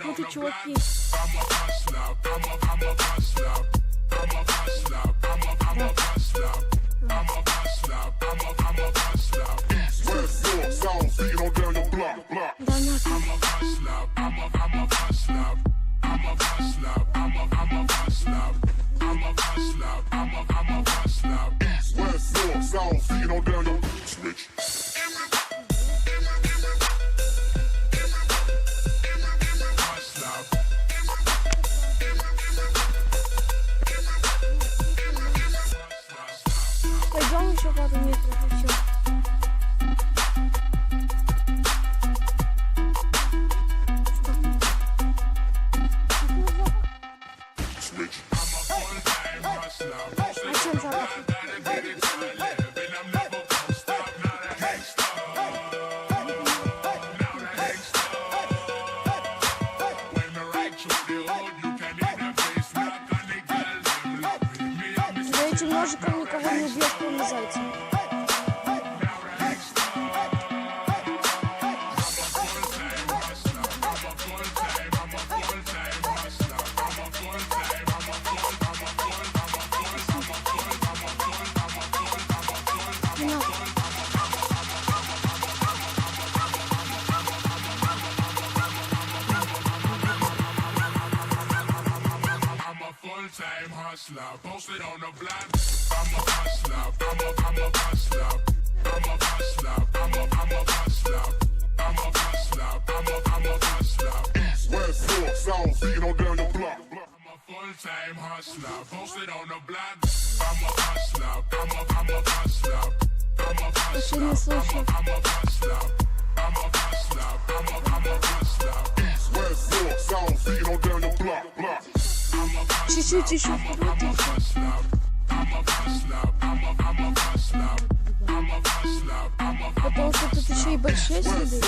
Вот и чуваки. Пойдем еще пару метров и все. А чем запах? За этим ножиком никого не убьет, кроме зайца. Posted on the block. I'm a hustler. I'm a hustler. I'm a hustler. I'm a hustler. I'm a hustler. I'm a hustler. East, west, north, south, feet on down your block. I'm a full-time hustler. Posted on the block. I'm a hustler. I'm a hustler. I'm a hustler. I'm a hustler. I'm a hustler. I'm a hustler. East, west, north, south, feet on down your block. Чуть-чуть еще вперед. Потому что тут еще и большие следы.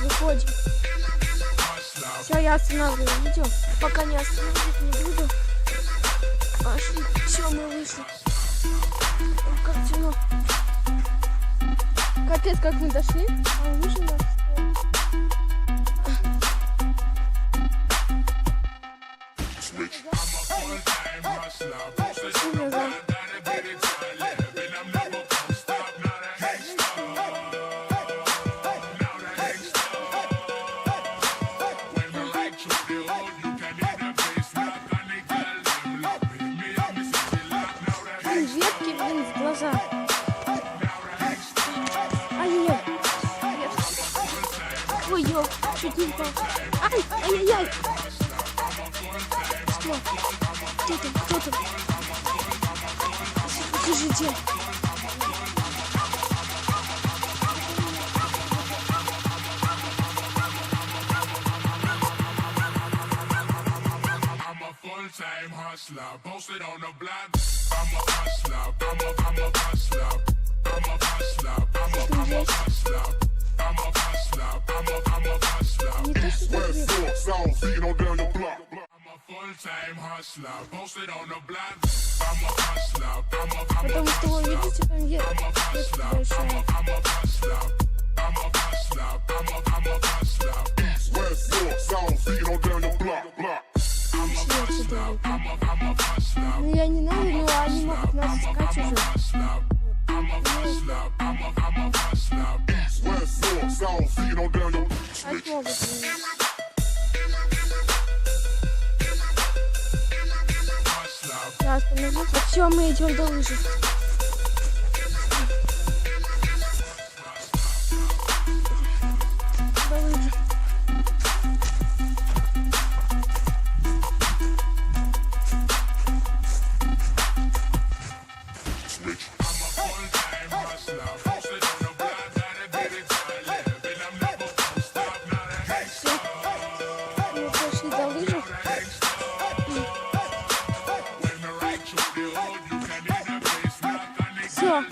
Выходим. Все, я останавливаю видео. Пока не остановить не буду. Пошли. Все, мы вышли. Как темно. Капец, как мы дошли. А мы вышли на... Ветки, блин, в глаза. Ай-яй-яй. Ой, ёп, чуть не упал. Ай, ай-яй-яй. Что? Где там? Кто там? Покажите. Full-time hustler, posted on the block. I'm a hustler, I'm a hustler, I'm a hustler, I'm a hustler, I'm a hustler, I'm a hustler. East, west, north, south, feet on down your block. I'm a full-time hustler, posted on the block. I'm a hustler, Потому что вы видите, там есть большая. I'm a hustler, I'm a hustler, I'm a hustler. East, west, north, south, feet on down your block. Ну я не надо, но они могут нас искать уже. Искать могут. Я остановлюсь. Все, мы идем до лыжи. До лыжи. Все,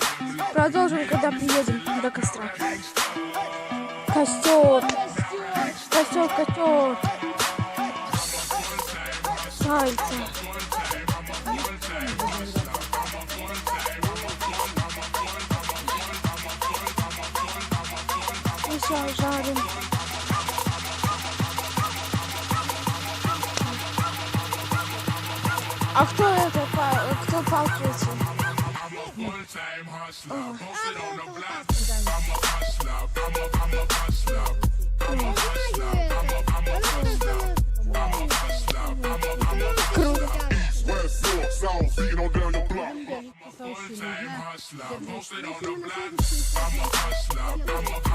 продолжим, когда приедем до костра. Костер, костер, костер. Зайцы. Еще жарим. А кто это? Кто палки эти? Full-time hustler, posted on the block. I'm a hustler, I'm a hustler. I'm a hustler, I'm a hustler. I'm a hustler, I'm a Круто. East, west, north, south, beating on down your block. I'm a full-time hustler, posted on the block. I'm a hustler, I'm a